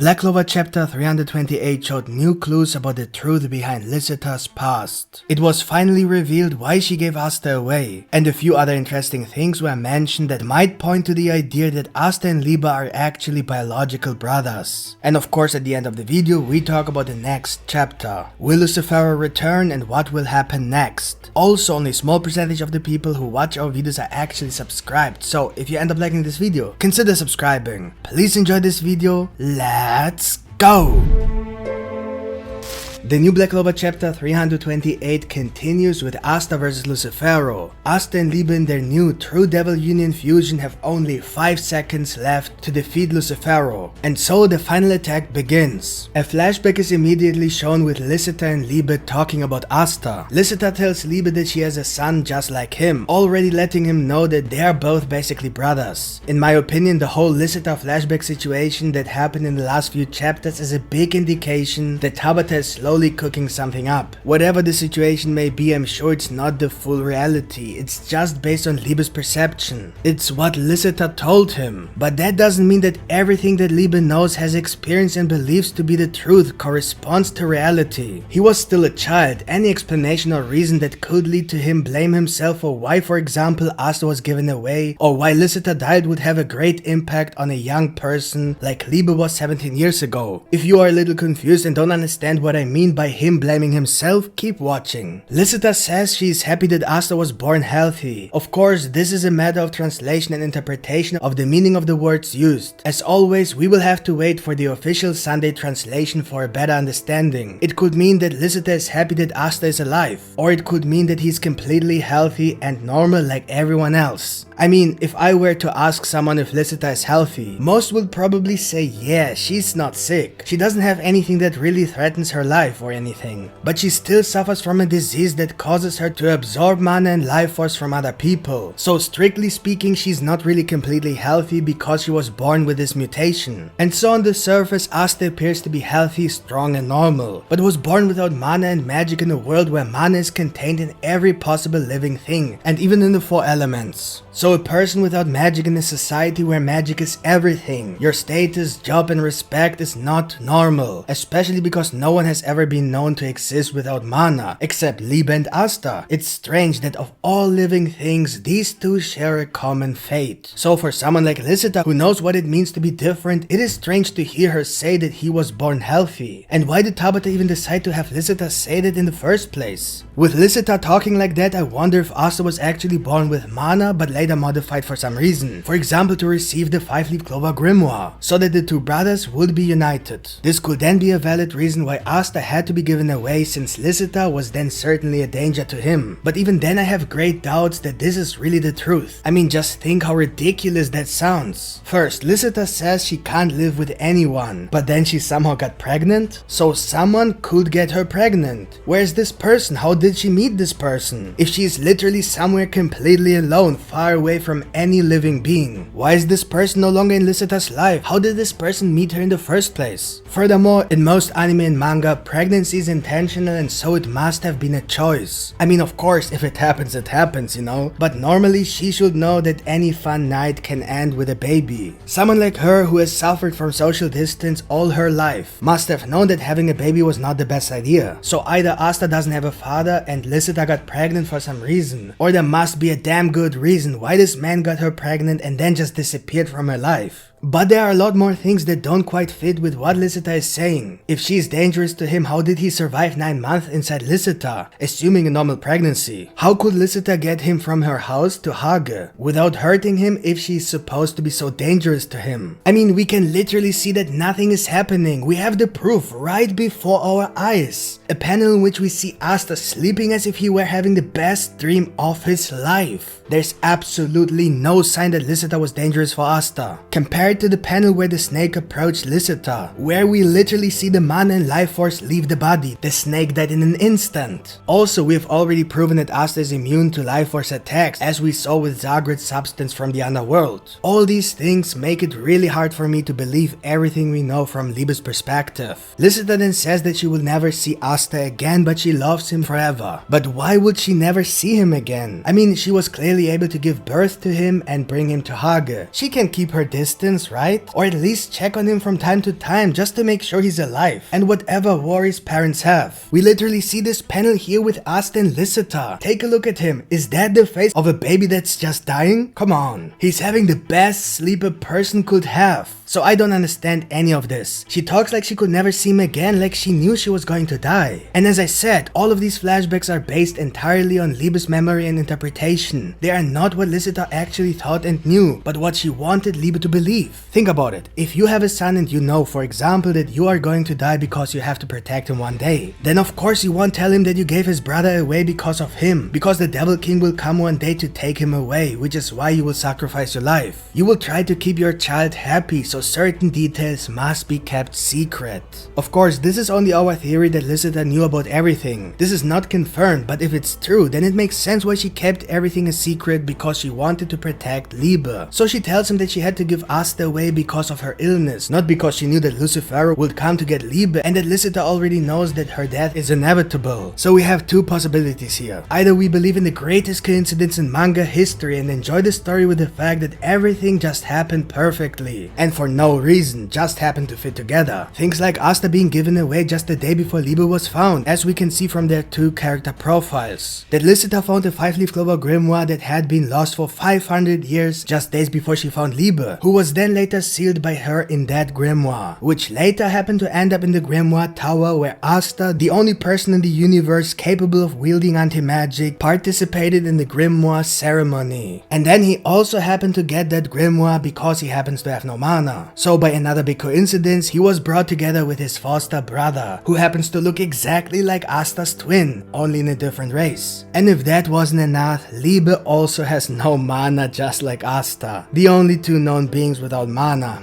Black Clover Chapter 328 showed new clues about the truth behind Lisita's past. It was finally revealed why she gave Asta away, and a few other interesting things were mentioned that might point to the idea that Asta and Liebe are actually biological brothers. And of course, at the end of the video, we talk about the next chapter. Will Lucifero return and what will happen next? Also, only a small percentage of the people who watch our videos are actually subscribed, so if you end up liking this video, consider subscribing. Please enjoy this video. Let's go! The new Black Clover Chapter 328 continues with Asta vs Lucifero. Asta and Liebe in their new True Devil Union fusion have only 5 seconds left to defeat Lucifero, and so the final attack begins. A flashback is immediately shown with Lisita and Liebe talking about Asta. Lisita tells Liebe that she has a son just like him, already letting him know that they are both basically brothers. In my opinion, the whole Lisita flashback situation that happened in the last few chapters is a big indication that Tabata is slowly cooking something up. Whatever the situation may be, I'm sure it's not the full reality, it's just based on Liebe's perception. It's what Lisita told him. But that doesn't mean that everything that Liebe knows, has experienced and believes to be the truth corresponds to reality. He was still a child. Any explanation or reason that could lead to him blame himself for why, for example, Asta was given away, or why Lisita died would have a great impact on a young person like Liebe was 17 years ago. If you are a little confused and don't understand what I mean by him blaming himself, keep watching. Lisita says she is happy that Asta was born healthy. Of course, this is a matter of translation and interpretation of the meaning of the words used. As always, we will have to wait for the official Sunday translation for a better understanding. It could mean that Lisita is happy that Asta is alive, or it could mean that he's completely healthy and normal like everyone else. I mean, if I were to ask someone if Lisita is healthy, most would probably say yeah, she's not sick. She doesn't have anything that really threatens her life or anything. But she still suffers from a disease that causes her to absorb mana and life force from other people. So strictly speaking, she's not really completely healthy because she was born with this mutation. And so on the surface, Asta appears to be healthy, strong and normal, but was born without mana and magic in a world where mana is contained in every possible living thing, and even in the 4 elements. So a person without magic in a society where magic is everything, your status, job and respect is not normal, especially because no one has ever been known to exist without mana, except Liebe and Asta. It's strange that of all living things, these two share a common fate. So for someone like Lisita, who knows what it means to be different, it is strange to hear her say that he was born healthy. And why did Tabata even decide to have Lisita say that in the first place? With Lisita talking like that, I wonder if Asta was actually born with mana but later modified for some reason. For example, to receive the 5-leaf Clover Grimoire, so that the two brothers would be united. This could then be a valid reason why Asta had to be given away, since Lisita was then certainly a danger to him. But even then I have great doubts that this is really the truth. I mean, just think how ridiculous that sounds. First, Lisita says she can't live with anyone, but then she somehow got pregnant? So someone could get her pregnant. Where is this person? How did she meet this person? If she is literally somewhere completely alone, far away from any living being, why is this person no longer in Lisita's life? How did this person meet her in the first place? Furthermore, in most anime and manga, pregnancy is intentional, and so it must have been a choice. I mean, of course, if it happens, you know, but normally she should know that any fun night can end with a baby. Someone like her, who has suffered from social distance all her life, must have known that having a baby was not the best idea. So either Asta doesn't have a father and Lisita got pregnant for some reason, or there must be a damn good reason why this man got her pregnant and then just disappeared from her life. But there are a lot more things that don't quite fit with what Lisita is saying. If she is dangerous to him, how did he survive 9 months inside Lisita, assuming a normal pregnancy? How could Lisita get him from her house to Hage without hurting him if she is supposed to be so dangerous to him? I mean, we can literally see that nothing is happening. We have the proof right before our eyes. A panel in which we see Asta sleeping as if he were having the best dream of his life. There's absolutely no sign that Lisita was dangerous for Asta. Compared to the panel where the snake approached Lisita, where we literally see the mana and life force leave the body. The snake died in an instant. Also, we have already proven that Asta is immune to life force attacks, as we saw with Zagred's substance from the underworld. All these things make it really hard for me to believe everything we know from Liebe's perspective. Lisita then says that she will never see Asta again, but she loves him forever. But why would she never see him again? I mean, she was clearly able to give birth to him and bring him to Hage. She can keep her distance, existence, right? Or at least check on him from time to time just to make sure he's alive, and whatever worries parents have. We literally see this panel here with Asta and Licita. Take a look at him. Is that the face of a baby that's just dying? Come on. He's having the best sleep a person could have. So I don't understand any of this. She talks like she could never see him again, like she knew she was going to die. And as I said, all of these flashbacks are based entirely on Liebe's memory and interpretation. They are not what Licita actually thought and knew, but what she wanted Liebe to believe. Think about it. If you have a son and you know, for example, that you are going to die because you have to protect him one day, then of course you won't tell him that you gave his brother away because of him, because the Devil King will come one day to take him away, which is why you will sacrifice your life. You will try to keep your child happy, so certain details must be kept secret. Of course, this is only our theory that Licita knew about everything. This is not confirmed, but if it's true, then it makes sense why she kept everything a secret, because she wanted to protect Liebe. So she tells him that she had to give Asta away because of her illness, not because she knew that Lucifero would come to get Liebe and that Licita already knows that her death is inevitable. So we have two possibilities here. Either we believe in the greatest coincidence in manga history and enjoy the story with the fact that everything just happened perfectly, and for no reason, just happened to fit together. Things like Asta being given away just the day before Liebe was found, as we can see from their two character profiles. That Licita found a 5-leaf clover grimoire that had been lost for 500 years just days before she found Liebe, who was then later sealed by her in that grimoire, which later happened to end up in the grimoire tower where Asta, the only person in the universe capable of wielding anti-magic, participated in the grimoire ceremony. And then he also happened to get that grimoire because he happens to have no mana. So by another big coincidence, he was brought together with his foster brother, who happens to look exactly like Asta's twin, only in a different race. And if that wasn't enough, Liebe also has no mana just like Asta, the only two known beings without mana.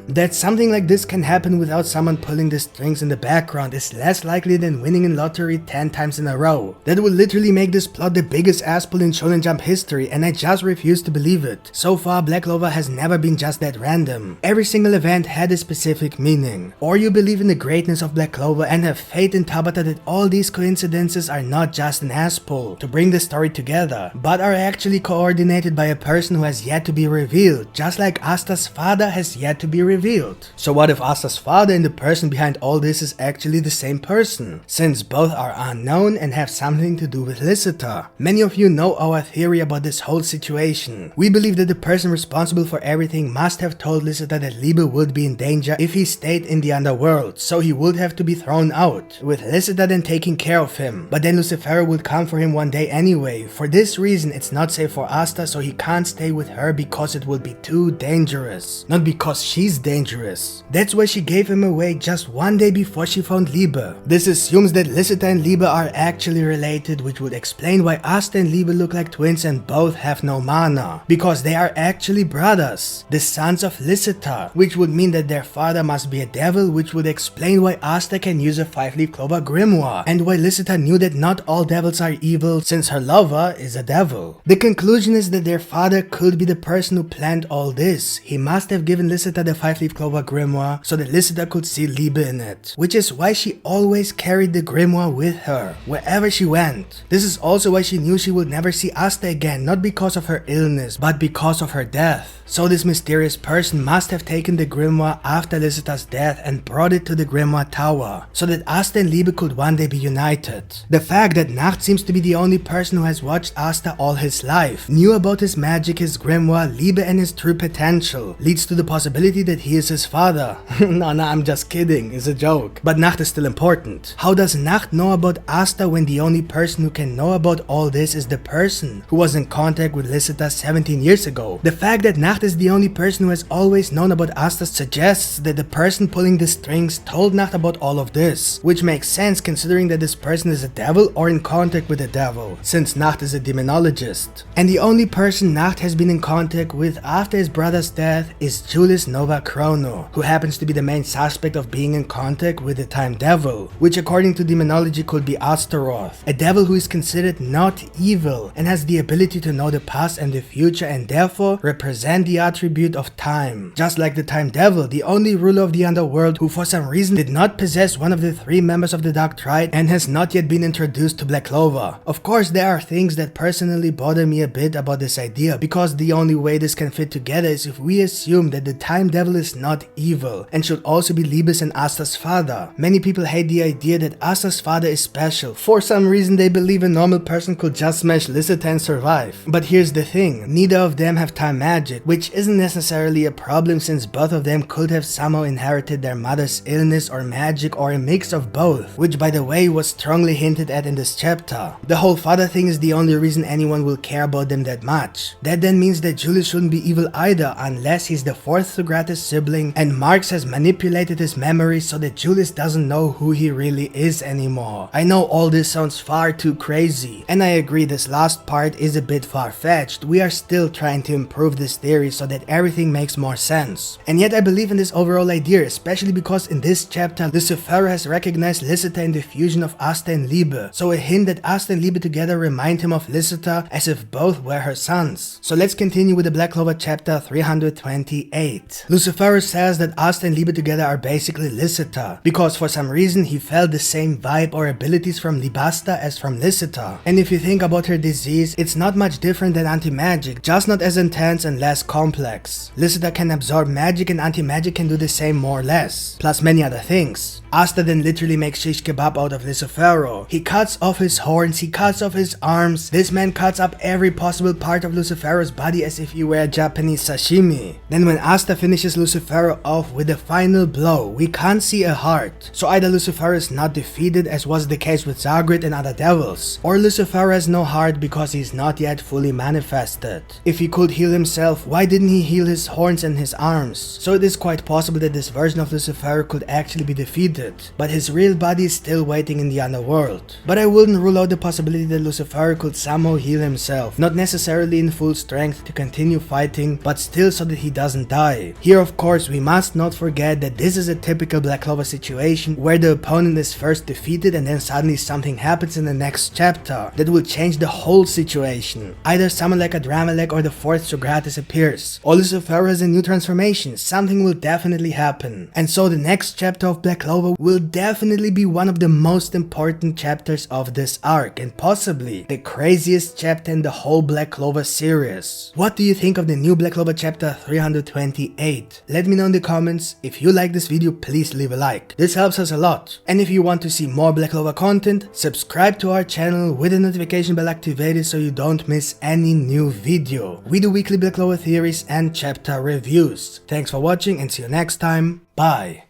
That something like this can happen without someone pulling the strings in the background is less likely than winning in lottery 10 times in a row. That would literally make this plot the biggest ass pull in Shonen Jump history, and I just refuse to believe it. So far, Black Clover has never been just that random. Every single event had a specific meaning. Or you believe in the greatness of Black Clover and have faith in Tabata that all these coincidences are not just an ass pull to bring the story together, but are actually coordinated by a person who has yet to be revealed, just like Asta's father has yet to be revealed. So what if Asta's father and the person behind all this is actually the same person, since both are unknown and have something to do with Licita? Many of you know our theory about this whole situation. We believe that the person responsible for everything must have told Licita that Liebe would be in danger if he stayed in the underworld, so he would have to be thrown out, with Licita then taking care of him. But then Lucifero would come for him one day anyway. For this reason, it's not safe for Asta, so he can't stay with her because it would be too dangerous, not because she's dangerous. That's why she gave him away just one day before she found Liebe. This assumes that Licita and Liebe are actually related, which would explain why Asta and Liebe look like twins and both have no mana, because they are actually brothers, the sons of Licita, which would mean that their father must be a devil, which would explain why Asta can use a 5-leaf clover grimoire, and why Licita knew that not all devils are evil since her lover is a devil. The conclusion is that their father could be the person who planned all this. He must have given Licita the 5-leaf clover grimoire so that Licita could see Liebe in it, which is why she always carried the grimoire with her wherever she went. This is also why she knew she would never see Asta again, not because of her illness, but because of her death. So this mysterious person must have taken the grimoire after Licita's death and brought it to the grimoire tower, so that Asta and Liebe could one day be united. The fact that Nacht seems to be the only person who has watched Asta all his life, knew about his magic, his grimoire, Liebe and his true potential, leads to the possibility that he is his father. No, I'm just kidding, it's a joke. But Nacht is still important. How does Nacht know about Asta when the only person who can know about all this is the person who was in contact with Licita 17 years ago? The fact that Nacht is the only person who has always known about Asta suggests that the person pulling the strings told Nacht about all of this, which makes sense considering that this person is a devil or in contact with a devil, since Nacht is a demonologist. And the only person Nacht has been in contact with after his brother's death is Julius Nova Chrono, who happens to be the main suspect of being in contact with the Time Devil, which according to demonology could be Astaroth, a devil who is considered not evil and has the ability to know the past and the future and therefore represent the attribute of time. Just like the Time Devil, the only ruler of the underworld who for some reason did not possess one of the 3 members of the Dark Triad and has not yet been introduced to Black Clover. Of course, there are things that personally bother me a bit about this idea, because the only way this can fit together is if we assume that the Time Devil is not evil and should also be Liebe's and Asta's father. Many people hate the idea that Asta's father is special. For some reason they believe a normal person could just smash Lisita and survive. But here's the thing, neither of them have time magic, which isn't necessarily a problem since both of them could have somehow inherited their mother's illness or magic or a mix of both, which by the way was strongly hinted at in this chapter. The whole father thing is the only reason anyone will care about them that much. That then means that Julius shouldn't be evil either unless he's the fourth Sugratis sibling and Marx has manipulated his memory so that Julius doesn't know who he really is anymore. I know all this sounds far too crazy, and I agree this last part is a bit far-fetched. We are still trying to improve this theory so that everything makes more sense. And yet I believe in this overall idea, especially because in this chapter Lucifero has recognized Lisita in the fusion of Asta and Liebe, so a hint that Asta and Liebe together remind him of Lisita as if both were her sons. So let's continue with the Black Clover chapter 328. Lucifero says that Asta and Liebe together are basically Lisita, because for some reason he felt the same vibe or abilities from Libasta as from Lisita. And if you think about her disease, it's not much different than anti-magic, just not as intense and less complex. Lisita can absorb magic and anti-magic can do the same more or less, plus many other things. Asta then literally makes shish kebab out of Lucifero. He cuts off his horns, he cuts off his arms, this man cuts up every possible part of Lucifero's body as if he were a Japanese sashimi. Then when Asta finishes Lucifero off with the final blow, we can't see a heart. So either Lucifero is not defeated as was the case with Zagrid and other devils, or Lucifero has no heart because he's not yet fully manifested. If he could heal himself, why didn't he heal his horns and his arms? So it is quite possible that this version of Lucifero could actually be defeated, but his real body is still waiting in the underworld. But I wouldn't rule out the possibility that Lucifero could somehow heal himself, not necessarily in full strength to continue fighting, but still so that he doesn't die. Here of course we must not forget that this is a typical Black Clover situation where the opponent is first defeated and then suddenly something happens in the next chapter that will change the whole situation. Either someone like a Dramalek or the fourth Sugratis appears, or Lucifero has a new transformation, something will definitely happen. And so the next chapter of Black Clover will definitely be one of the most important chapters of this arc, and possibly the craziest chapter in the whole Black Clover series. What do you think of the new Black Clover chapter 328? Let me know in the comments. If you like this video, please leave a like. This helps us a lot. And if you want to see more Black Clover content, subscribe to our channel with the notification bell activated so you don't miss any new video. We do weekly Black Clover theories and chapter reviews. Thanks for watching and see you next time. Bye.